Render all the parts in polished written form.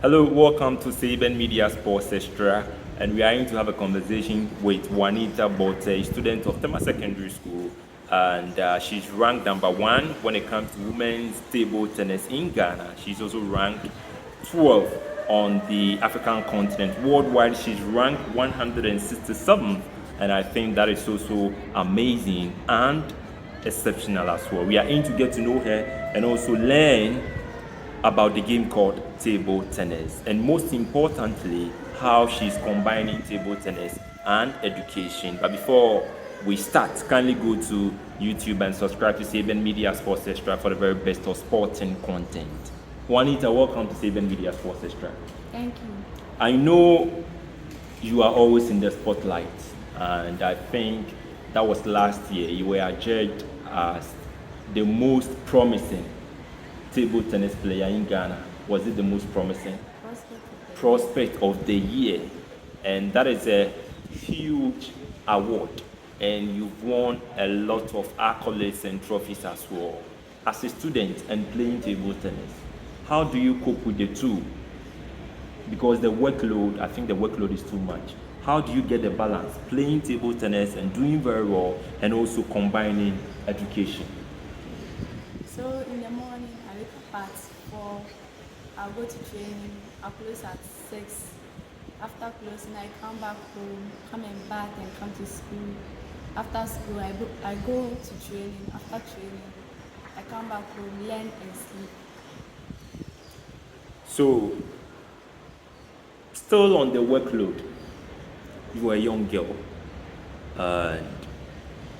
Hello, welcome to Saban Media Sports Extra, and we are going to have a conversation with Juanita Borteye, student of Tema Secondary School, and she's ranked number 1 when it comes to women's table tennis in Ghana. She's also ranked 12th on the African continent. Worldwide, she's ranked 167th, and I think that is also amazing and exceptional as well. We are in to get to know her and also learn about the game called table tennis, and most importantly, how she's combining table tennis and education. But before we start, kindly go to YouTube and subscribe to Saban Media Sports Extra for the very best of sporting content. Juanita, welcome to Saban Media Sports Extra. Thank you. I know you are always in the spotlight, and I think that was last year. You were judged as the most promising table tennis player in Ghana. Was it the most promising? Prospect of the year. And that is a huge award. And you've won a lot of accolades and trophies as well. As a student and playing table tennis, how do you cope with the two? Because the workload, I think the workload is too much. How do you get the balance? Playing table tennis and doing very well, and also combining education? So in the morning, I wake up at 4. I'll go to training. I'll close at 6. After closing, I come back home, come and bath and come to school. After school, I go to training. After training, I come back home, learn and sleep. So, still on the workload, you are a young girl, and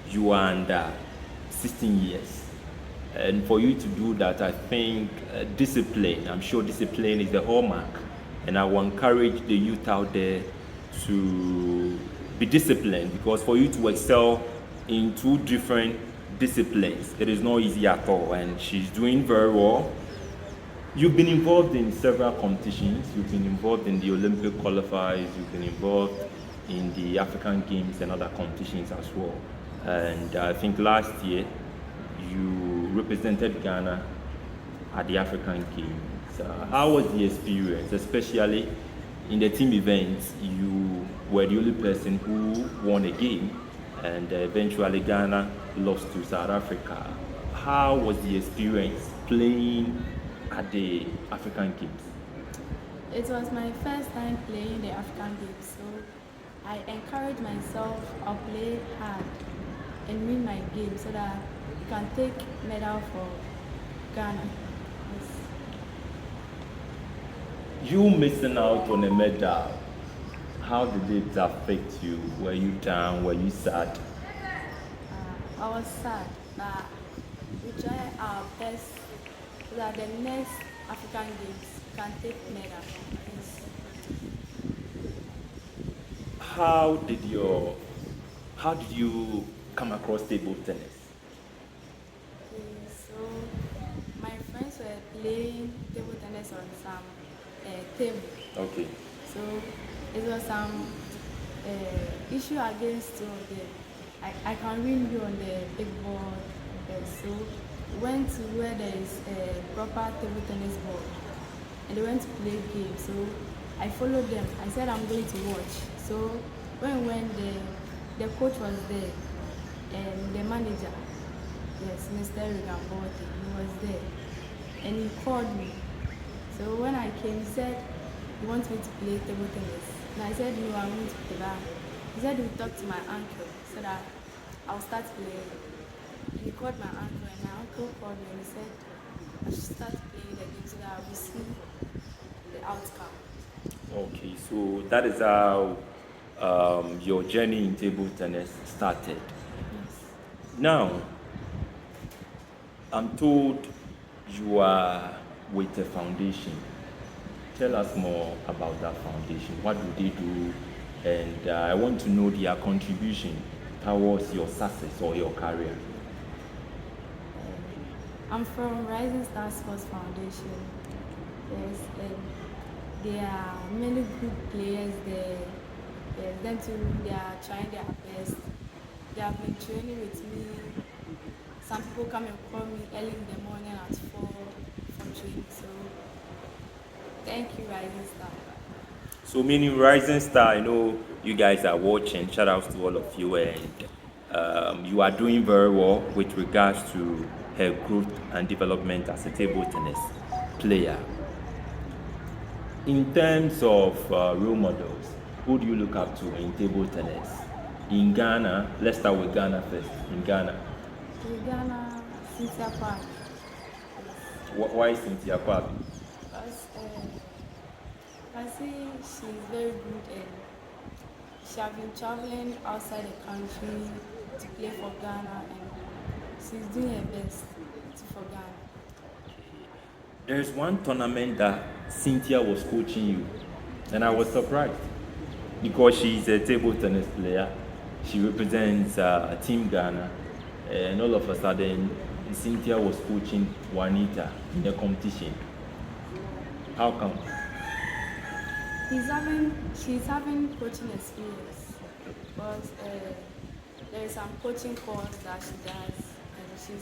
you are under 16 years. And for you to do that, I think discipline, I'm sure discipline is the hallmark. And I will encourage the youth out there to be disciplined, because for you to excel in 2 different disciplines, it is not easy at all. And she's doing very well. You've been involved in several competitions. You've been involved in the Olympic qualifiers. You've been involved in the African Games and other competitions as well. And I think last year you represented Ghana at the African Games. How was the experience, especially in the team events? You were the only person who won a game, and eventually Ghana lost to South Africa. How was the experience playing at the African Games? It was my first time playing the African Games, so I encourage myself. I'll play hard and win my game so that I can take medal for Ghana. Yes. You missing out on a medal, how did it affect you? Were you down? Were you sad? I was sad, but we try our best so that the next African Games can take medal. Yes. How did you come across table tennis? So my friends were playing table tennis on some Tema. Okay. So it was some issue against 2 of them. I can win you on the big board. So went to where there is a proper table tennis board, and they went to play games. So I followed them. I said I'm going to watch. So when we went there, the coach was there, and the manager, yes, Mr. Borteye, he was there, and he called me. So when I came, he said he wants me to play table tennis, and I said no, I'm going to play that. He said he would talk to my uncle so that I'll start playing. And he called my uncle, and my uncle called me and he said I should start playing the game so that I will see the outcome. Okay, so that is how your journey in table tennis started. Yes. Now, I'm told you are with a foundation. Tell us more about that foundation. What do they do? And I want to know their contribution towards your success or your career. I'm from Rising Star Sports Foundation. Yes, and there are many good players there. Yes, them too, they are trying their best. They have been training with me. Some people come and call me early in the morning at 4 for training. So Thank you, Rising Star. So, meaning Rising Star, I know you guys are watching. Shout outs to all of you, and you are doing very well with regards to her growth and development as a table tennis player. In terms of role models, who do you look up to in table tennis? In Ghana, let's start with Ghana first. In Ghana, Cynthia Park. why Cynthia Kwab? Because I see she's very good and she has been traveling outside the country to play for Ghana and she's doing her best for Ghana. There's one tournament that Cynthia was coaching you, and I was surprised because she's a table tennis player. She represents Team Ghana, and all of a sudden, Cynthia was coaching Juanita in the competition. How come? She's having coaching experience because there is some coaching course that she does and she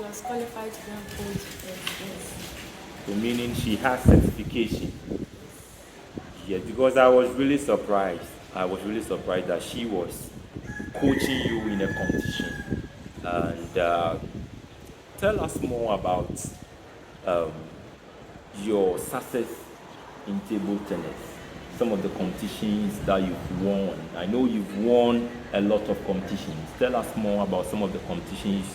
was qualified to then coach. So meaning she has certification. Yes, because I was really surprised. I was really surprised that she was coaching you in a competition. And tell us more about your success in table tennis. Some of the competitions that you've won. I know you've won a lot of competitions. Tell us more about some of the competitions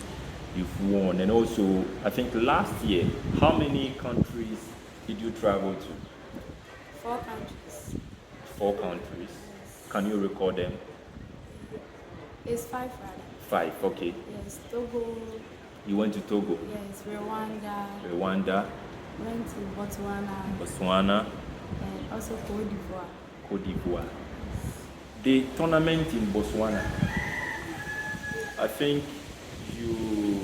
you've won. And also, I think last year, how many countries did you travel to? 4 countries. 4 countries. Can you record them? It's 5 rather. 5, okay. Yes, Togo. You went to Togo? Yes, Rwanda. Rwanda. Went to Botswana. Botswana. And also Cote d'Ivoire. Cote d'Ivoire. The tournament in Botswana, I think you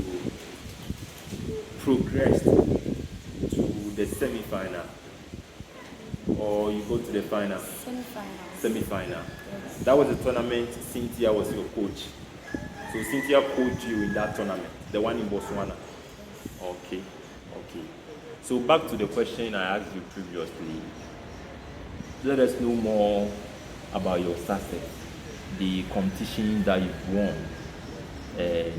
progressed to the semi-final, or you go to the final? Semi-final. Yes. That was the tournament. Cynthia was your coach. So Cynthia coached you in that tournament, the one in Botswana. Yes. Okay. So back to the question I asked you previously. Let us know more about your success, the competition that you've won, and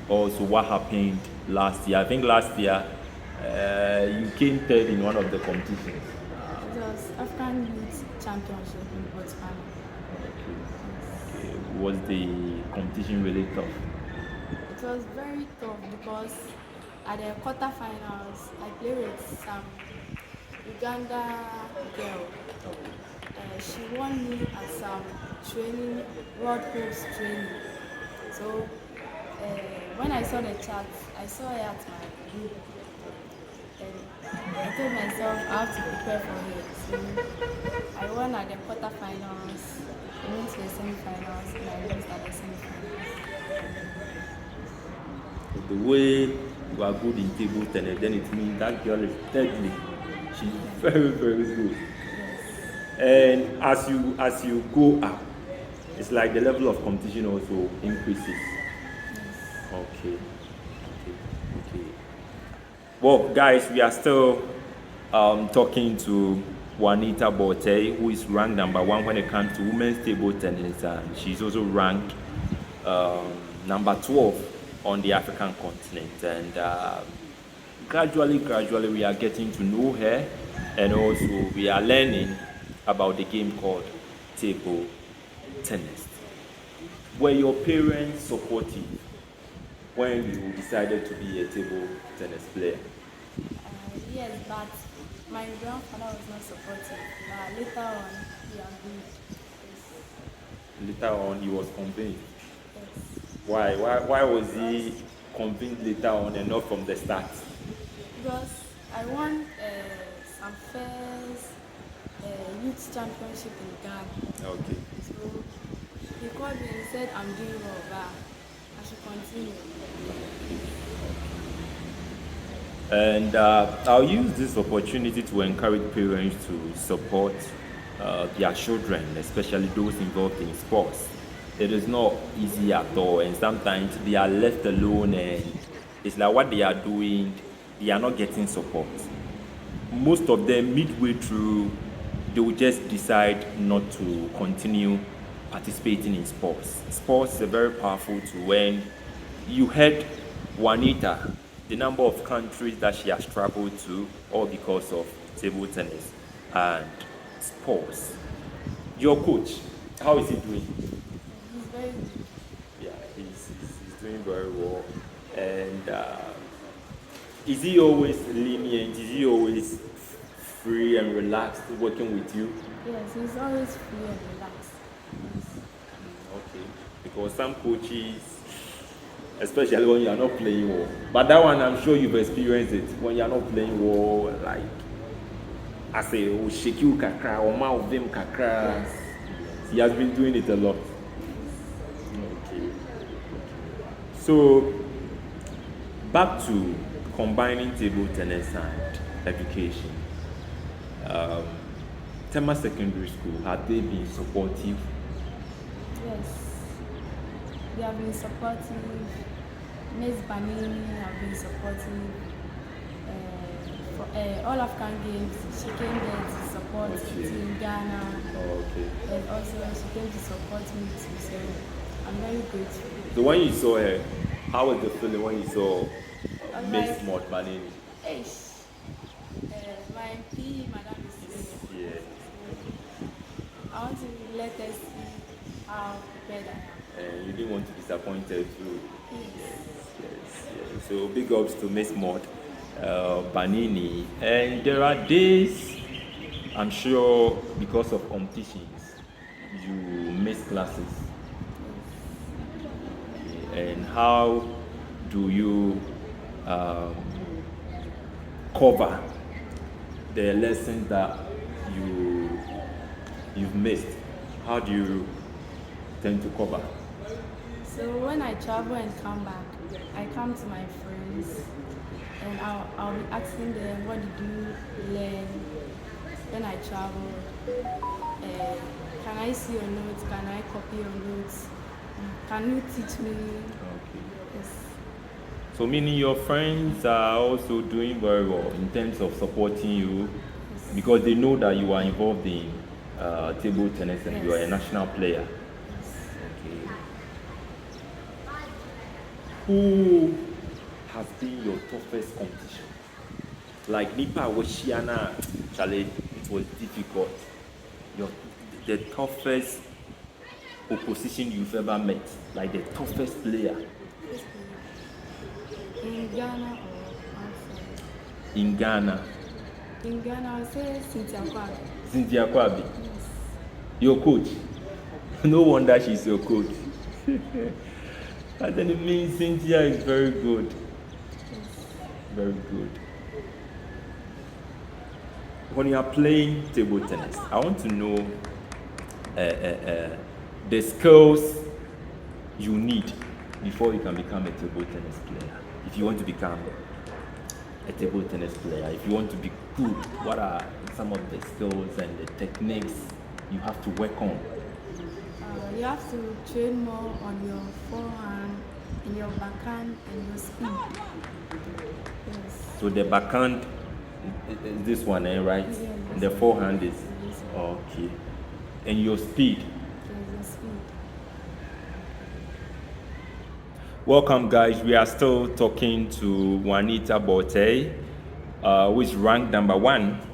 also what happened last year. I think last year you came third in one of the competitions. It was African Youth Championship in Botswana. Okay. Was the competition really tough? It was very tough because at the quarterfinals, I played with some Uganda girl. She won me at some training, road course training. So when I saw the chart, I saw her at my group. And I told myself I have to prepare for her. So I won at the quarterfinals, I went to the semi-finals, and I lost at the semi-finals. The way you are good in table tennis, then it means that girl is deadly. She's very, very good. And as you go up, it's like the level of competition also increases. Okay. Well, guys, we are still talking to Juanita Borteye, who is ranked number 1 when it comes to women's table tennis, and she's also ranked number 12 on the African continent. And gradually we are getting to know her, and also we are learning about the game called table tennis. Were your parents supportive when you decided to be a table tennis player? Yes, but my grandfather was not supportive. But later on, he agreed. Later on, he was convinced. Yes. Why was he convinced later on and not from the start? Because I won some first youth championship in Ghana. Okay. So he called me and said I'm doing well, but I should continue. And I'll use this opportunity to encourage parents to support their children, especially those involved in sports. It is not easy at all, and sometimes they are left alone, and it's like what they are doing, they are not getting support. most of them midway through, they will just decide not to continue participating in sports. Sports is a very powerful tool. When you heard Juanita, the number of countries that she has traveled to, all because of table tennis and sports. Your coach, how is he doing? He's very good. Yeah, he's doing very well. And is he always lenient? Is he always free and relaxed working with you? Yes, he's always free and relaxed. Yes. Okay, because some coaches, especially when you are not playing well, but that one I'm sure you've experienced it. When you are not playing well, like I say, oh, shake you kakra, or mouth them kakra. Yes. He has been doing it a lot. Okay. So back to combining table tennis and education. Tema Secondary School, have they been supportive? Yes. They have been supportive. Miss Banini have been supportive. For all African games, she came there to support Team Ghana. Oh, okay. And also she came to support me too. So I'm very grateful. So when you saw her, how was the feeling when you saw Miss Like, Banini? Hey, my PE madam is here. Yeah. I want to let us see how prepared I am. And you didn't want to disappoint her too. Yes. Yes. So big ups to Miss Banini. And there are days, I'm sure, because of competitions, you miss classes. And how do you cover the lessons that you've missed? How do you tend to cover? So when I travel and come back, I come to my friends and I'll be asking them, what did you learn when I traveled? Can I see your notes? Can I copy your notes? Can you teach me? Okay. Yes. So meaning your friends are also doing very well in terms of supporting you because they know that you are involved in table tennis and you are a national player. Okay. Who has been your toughest competition? Like Nipa Washiana, Charlie, it was difficult. The toughest opposition you've ever met, like the toughest player. In Ghana or outside? In Ghana. In Ghana, I would say Cynthia Kwabi. Cynthia Kwabi. Yes. Your coach. No wonder she's your coach. And then it means Cynthia is very good. Yes. Very good. When you are playing table tennis, I want to know the skills you need before you can become a table tennis player. If you want to become a table tennis player, if you want to be good, what are some of the skills and the techniques you have to work on? You have to train more on your forehand, in your backhand, and your speed. Yes. So the backhand is this one, right? Yes. And the forehand is Yes. okay. And your speed. Yes, your speed. Welcome, guys. We are still talking to Juanita Borteye, who is ranked number 1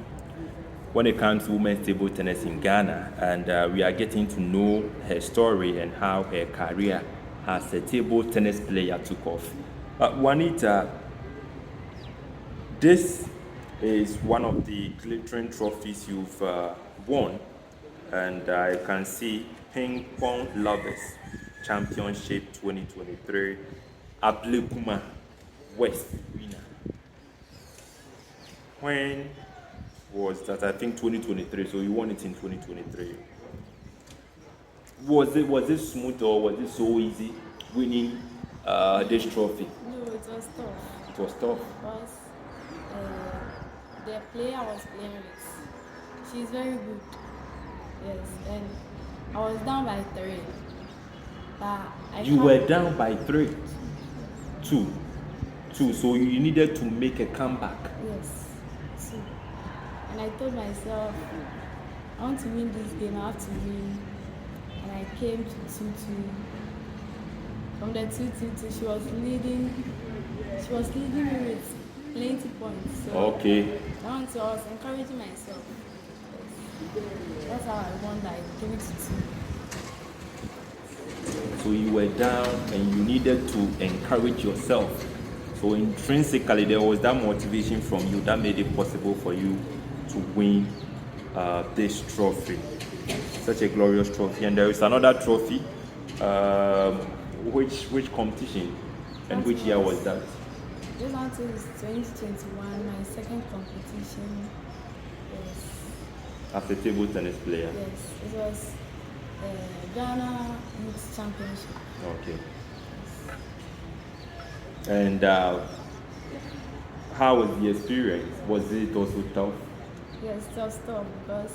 when it comes to women's table tennis in Ghana. And we are getting to know her story and how her career as a table tennis player took off. Juanita, this is one of the glittering trophies you've won. And I can see Ping Pong Lovers Championship 2023, Ablekuma West winner. When was that? I think 2023. So you won it in 2023. Was it smooth or was it so easy winning this trophy? No, it was tough. It was tough. Because the player I was playing with, she's very good. Yes, and I was down by 3. But You were down by 3. 2. So you needed to make a comeback. Yes, 2. And I told myself, I want to win this game, I have to win. And I came to 2-2. From the 2-2, she was leading me with plenty points. So Okay. I was encouraging myself. That's how I won that. I came to 2. So you were down and you needed to encourage yourself. So intrinsically, there was that motivation from you that made it possible for you to win this trophy. Such a glorious trophy. And there is another trophy. Which competition and which year was that? This one is 2021, my second competition. Yes. As a table tennis player? Yes, it was Ghana Youth Championship. Okay. And how was the experience? Was it also tough? Yes, it was tough because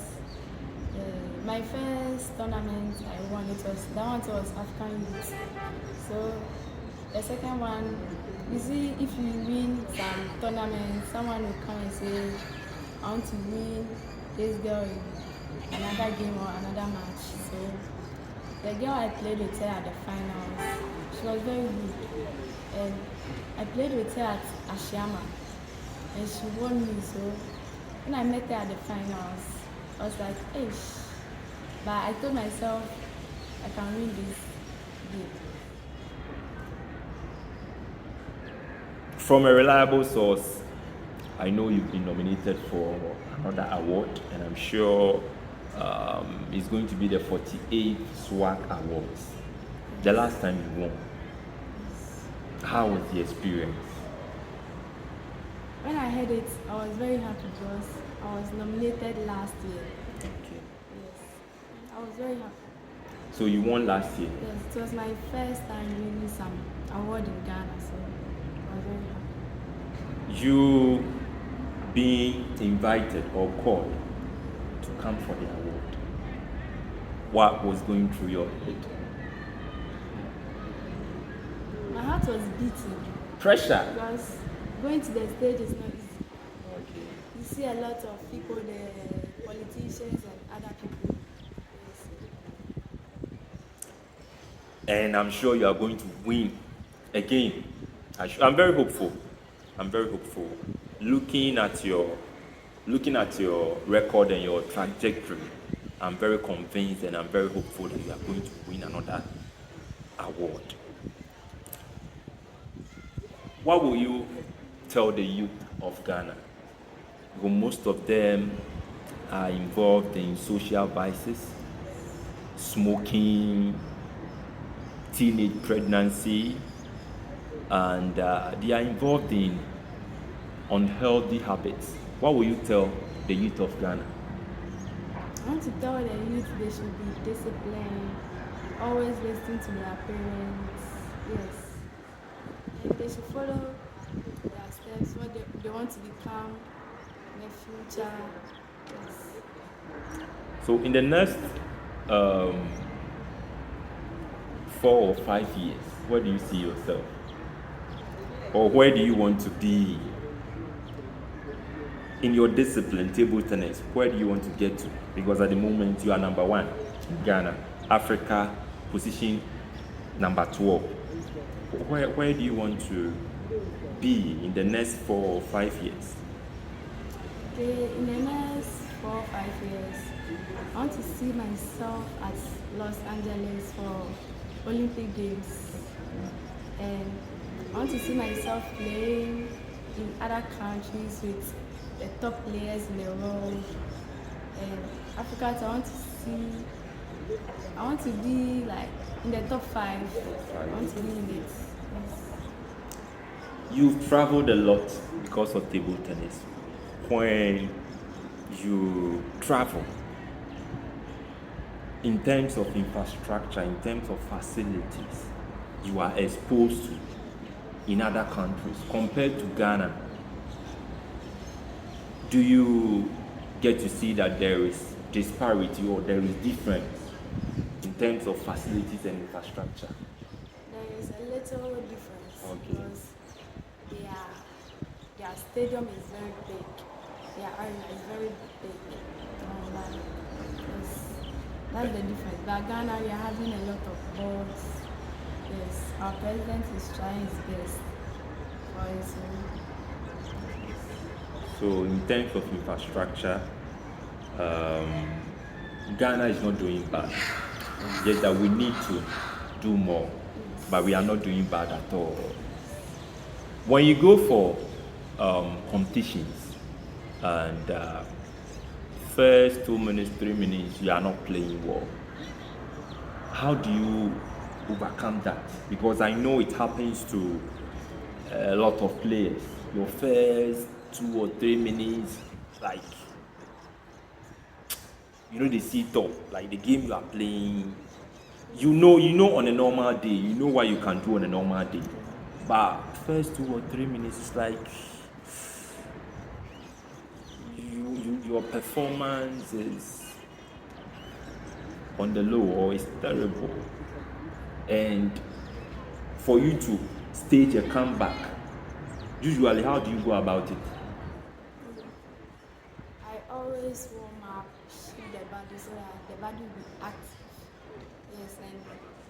my first tournament I won, that one was African Youth. So the second one, you see, if you win some tournament, someone will come and say, I want to win this girl in another game or another match. So the girl I played with her at the finals, she was very good. And I played with her at Ashiyama, and she won me. So when I met her at the finals, I was like, hey. But I told myself, I can win this game. From a reliable source, I know you've been nominated for another award, and I'm sure it's going to be the 48th Swack Awards. The last time you won, how was the experience? When I heard it, I was very happy because I was nominated last year. Okay. Yes, I was very happy. So you won last year? Yes, it was my first time winning some award in Ghana, so I was very happy. You being invited or called to come for the award, what was going through your head? My heart was beating. Pressure? Because going to the stage is not easy. Okay. You see a lot of people, the politicians and other people. Yes. And I'm sure you are going to win again. I'm very hopeful. I'm very hopeful. Looking at your record and your trajectory, I'm very convinced and I'm very hopeful that you are going to win another award. What will you tell the youth of Ghana? Because most of them are involved in social vices, smoking, teenage pregnancy, and they are involved in unhealthy habits. What will you tell the youth of Ghana? I want to tell the youth they should be disciplined, always listen to their parents. Yes. And they should follow their steps, what they want to become in the future. Yes. So in the next 4 or 5 years, where do you see yourself? Or where do you want to be? In your discipline, table tennis, where do you want to get to? Because at the moment, you are number 1 in Ghana, Africa, position number 12. Where do you want to be in the next 4 or 5 years? Okay, in the next 4 or 5 years, I want to see myself at Los Angeles for Olympic Games. And I want to see myself playing in other countries with the top players in the world. And Africa, I want to be like in the top 5. I want to be in it. Yes. You've traveled a lot because of table tennis. When you travel, in terms of infrastructure, in terms of facilities, you are exposed to in other countries compared to Ghana. Do you get to see that there is disparity or there is difference in terms of facilities and infrastructure? There is a little difference. Okay. Because their stadium is very big. their area is very big. Like, that's the difference. But Ghana, we are having a lot of boards. Yes, our president is trying his best for his own. So in terms of infrastructure, Ghana is not doing bad. Just that we need to do more, but we are not doing bad at all. When you go for competitions and first 2 minutes, 3 minutes, you are not playing well, how do you overcome that? Because I know it happens to a lot of players. Your first 2 or 3 minutes, like, they see top, like the game you are playing, you know on a normal day, you know what you can do on a normal day. But first 2 or 3 minutes, it's like your performance is on the low or it's terrible. And for you to stage a comeback, usually how do you go about it? I always warm up, shield the body so that the body will be active. Yes, and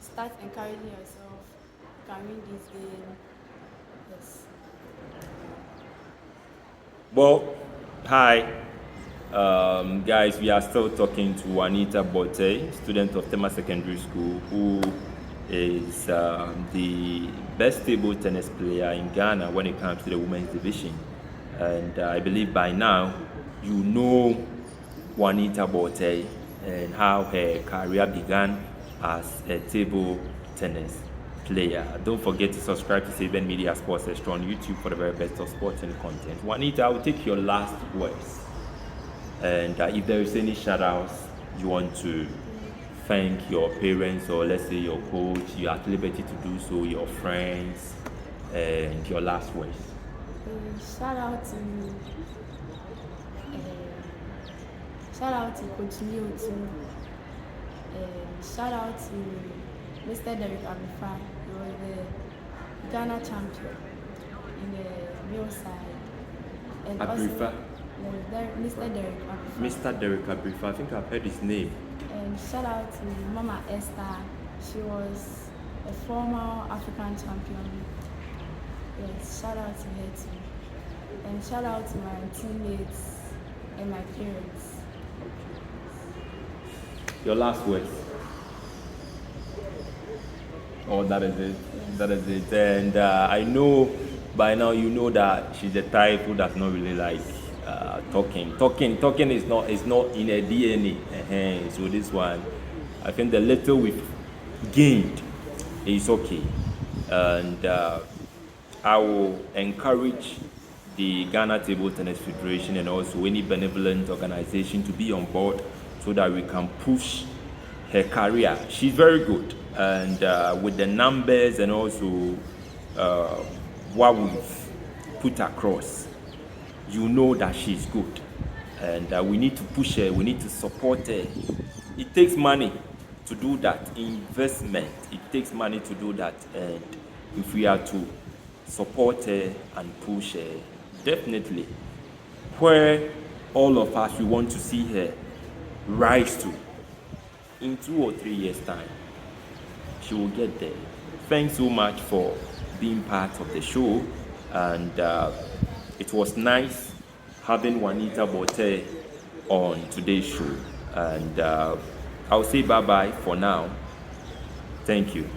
start encouraging yourself. You can win this game. Yes. Well, hi. Guys, we are still talking to Juanita Borteye, student of Tema Secondary School, who is the best table tennis player in Ghana when it comes to the women's division. And I believe by now you know Juanita Borteye and how her career began as a table tennis player. Don't forget to subscribe to Saban Media Sports Extra on YouTube for the very best of sports and content. Juanita, I will take your last words. And if there is any shout-outs you want to thank your parents or let's say your coach, you are at liberty to do so, your friends, and your last words. Shout out to Coach Leo too. Shout out to Mr. Derek Abifa. He was the Ghana champion in the male side. And Abifa? Also, Mr. Derek Abifa. Mr. Derek Abifa, I think I've heard his name. And shout out to Mama Esther. She was a former African champion. Yes, shout out to her too. And shout out to my teammates and my parents. Your last words. Oh, that is it. Yes. That is it. And I know by now you know that she's the type who does not really like talking. Talking is not in her DNA. So this one, I think the little we've gained is okay. And I will encourage the Ghana Table Tennis Federation and also any benevolent organization to be on board so that we can push her career. She's very good, and with the numbers and also what we've put across, you know that she's good, and we need to push her, we need to support her. It takes money to do that, investment, it takes money to do that, and if we are to support her and push her, definitely where all of us we want to see her rise to in 2 or 3 years time, she will get there. Thanks so much for being part of the show, and it was nice having Juanita Borteye on today's show, and I'll say bye bye for now. Thank you.